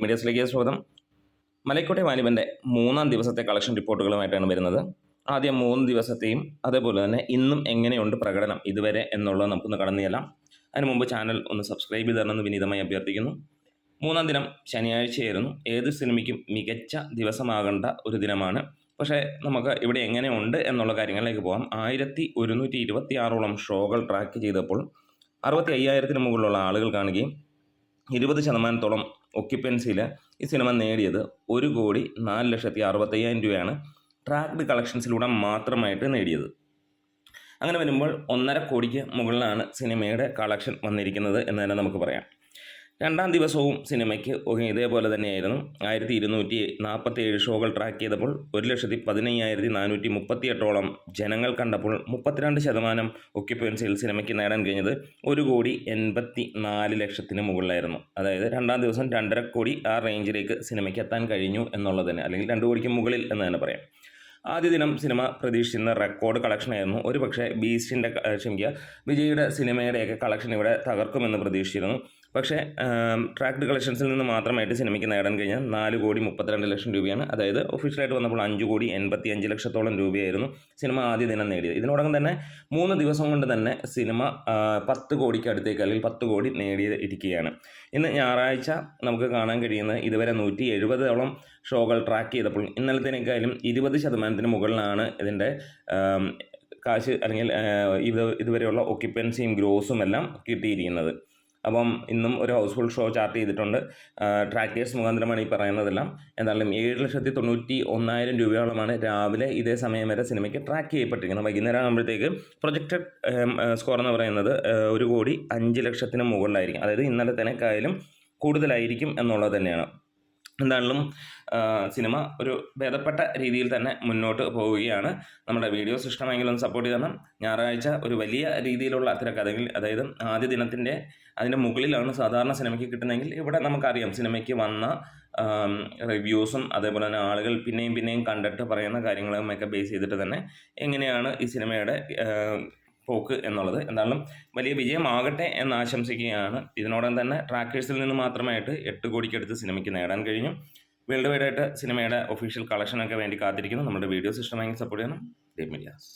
മീഡിയസിലേക്ക് സ്വാഗതം. മലൈക്കോട്ടെ വാലിബൻ്റെ 3-ാം ദിവസത്തെ കളക്ഷൻ റിപ്പോർട്ടുകളുമായിട്ടാണ് വരുന്നത്. ആദ്യം 3 ദിവസത്തെയും അതേപോലെ തന്നെ ഇന്നും എങ്ങനെയുണ്ട് പ്രകടനം ഇതുവരെ എന്നുള്ളത് നമുക്കൊന്ന് കടന്നു ചെല്ലാം. അതിന് മുമ്പ് ചാനൽ ഒന്ന് സബ്സ്ക്രൈബ് ചെയ്ത് തരണമെന്ന് വിനീതമായി അഭ്യർത്ഥിക്കുന്നു. 3-ാം ദിനം ശനിയാഴ്ചയായിരുന്നു. ഏത് സിനിമയ്ക്കും മികച്ച ദിവസമാകേണ്ട ഒരു ദിനമാണ്. പക്ഷേ നമുക്ക് ഇവിടെ എങ്ങനെയുണ്ട് എന്നുള്ള കാര്യങ്ങളിലേക്ക് പോകാം. 1126ഓളം ഷോകൾ ട്രാക്ക് ചെയ്തപ്പോൾ 65,000-ന് മുകളിലുള്ള ആളുകൾ കാണുകയും 20% ഒക്യുപ്പൻസിയിൽ ഈ സിനിമ നേടിയത് 1,04,65,000 രൂപയാണ് ട്രാക്ക്ഡ് കളക്ഷൻസിലൂടെ മാത്രമായിട്ട് നേടിയത്. അങ്ങനെ വരുമ്പോൾ 1.5 കോടിക്ക് മുകളിലാണ് സിനിമയുടെ കളക്ഷൻ വന്നിരിക്കുന്നത് എന്ന് തന്നെ നമുക്ക് പറയാം. 2-ാം ദിവസവും സിനിമയ്ക്ക് ഇതേപോലെ തന്നെയായിരുന്നു. 1247 ഷോകൾ ട്രാക്ക് ചെയ്തപ്പോൾ 1,15,438ഓളം ജനങ്ങൾ കണ്ടപ്പോൾ 32% ഒക്യുപ്പൻസിയിൽ സിനിമയ്ക്ക് നേടാൻ കഴിഞ്ഞത് 1,84,00,000-ന് മുകളിലായിരുന്നു. അതായത് 2-ാം ദിവസം 2.5 കോടി ആ റേഞ്ചിലേക്ക് സിനിമയ്ക്ക് എത്താൻ കഴിഞ്ഞു എന്നുള്ളത് തന്നെ, അല്ലെങ്കിൽ 2 കോടിക്ക് മുകളിൽ എന്ന് തന്നെ പറയാം. ആദ്യ ദിനം സിനിമ പ്രതീക്ഷിച്ചിരുന്ന റെക്കോർഡ് കളക്ഷനായിരുന്നു. ഒരു പക്ഷേ വിജയുടെ സിനിമയുടെയൊക്കെ കളക്ഷൻ ഇവിടെ തകർക്കുമെന്ന് പ്രതീക്ഷിച്ചിരുന്നു. പക്ഷേ ട്രാക്ക്ഡ് കളക്ഷൻസിൽ നിന്ന് മാത്രമായിട്ട് സിനിമയ്ക്ക് നേടാൻ കഴിഞ്ഞ 4,32,00,000 രൂപയാണ്. അതായത് ഒഫീഷ്യലായിട്ട് വന്നപ്പോൾ 5,85,00,000-ഓളം രൂപയായിരുന്നു സിനിമ ആദ്യ ദിനം നേടിയത്. ഇതിനോടകം തന്നെ 3 ദിവസം കൊണ്ട് തന്നെ സിനിമ 10 കോടിക്ക് അടുത്തേക്ക്, അല്ലെങ്കിൽ 10 കോടി നേടിയിരിക്കുകയാണ്. ഇന്ന് ഞായറാഴ്ച നമുക്ക് കാണാൻ കഴിയുന്നത് ഇതുവരെ 170ഓളം ഷോകൾ ട്രാക്ക് ചെയ്തപ്പോൾ ഇന്നലത്തേക്കാളും 20%-ന് മുകളിലാണ് ഇതിൻ്റെ കാശ്, അല്ലെങ്കിൽ ഇതുവരെയുള്ള ഒക്യുപ്പൻസിയും ഗ്രോസും എല്ലാം കിട്ടിയിരിക്കുന്നത്. അപ്പം ഇന്നും ഒരു ഹൗസ്ഫുൾ ഷോ ചാർട്ട് ചെയ്തിട്ടുണ്ട്. ട്രാക്കേഴ്സ് മുഖാന്തരമാണ് ഈ പറയുന്നതെല്ലാം. എന്തായാലും 7,91,000 രൂപയോളമാണ് രാവിലെ ഇതേ സമയം വരെ സിനിമയ്ക്ക് ട്രാക്ക് ചെയ്യപ്പെട്ടിരിക്കുന്നത്. വൈകുന്നേരം ആകുമ്പോഴത്തേക്ക് പ്രൊജക്റ്റഡ് സ്കോർ എന്ന് പറയുന്നത് 1,05,00,000-ന് മുകളിലായിരിക്കും. അതായത് ഇന്നലത്തേക്കാളും കൂടുതലായിരിക്കും എന്നുള്ളത് തന്നെയാണ്. എന്തായാലും സിനിമ ഒരു ഭേദപ്പെട്ട രീതിയിൽ തന്നെ മുന്നോട്ട് പോവുകയാണ്. നമ്മുടെ വീഡിയോസ് ഇഷ്ടമെങ്കിൽ ഒന്ന് സപ്പോർട്ട് ചെയ്യണം. ഞായറാഴ്ച ഒരു വലിയ രീതിയിലുള്ള തിരക്കഥകൾ, അതായത് ആദ്യ ദിനത്തിൻ്റെ അതിൻ്റെ മുകളിലാണ് സാധാരണ സിനിമയ്ക്ക് കിട്ടുന്നതെങ്കിൽ ഇവിടെ നമുക്കറിയാം സിനിമയ്ക്ക് വന്ന റിവ്യൂസും അതേപോലെ തന്നെ ആളുകൾ പിന്നെയും കണ്ടിട്ട് പറയുന്ന കാര്യങ്ങളുമൊക്കെ ബേസ് ചെയ്തിട്ട് തന്നെ എങ്ങനെയാണ് ഈ സിനിമയുടെ പോക്ക് എന്നുള്ളത്. എന്തായാലും വലിയ വിജയമാകട്ടെ എന്ന് ആശംസിക്കുകയാണ്. ഇതിനോടകം തന്നെ ട്രാക്കേഴ്സിൽ നിന്ന് മാത്രമായിട്ട് 8 കോടിക്കടുത്ത് സിനിമയ്ക്ക് നേടാൻ കഴിഞ്ഞു. വേൾഡ് വൈഡായിട്ട് സിനിമയുടെ ഒഫീഷ്യൽ കളക്ഷനൊക്കെ വേണ്ടി കാത്തിരിക്കുന്നു. നമ്മുടെ വീഡിയോസ് ഇഷ്ടമെങ്കിൽ സപ്പോർട്ട് ചെയ്യണം. മീഡിയാസ്.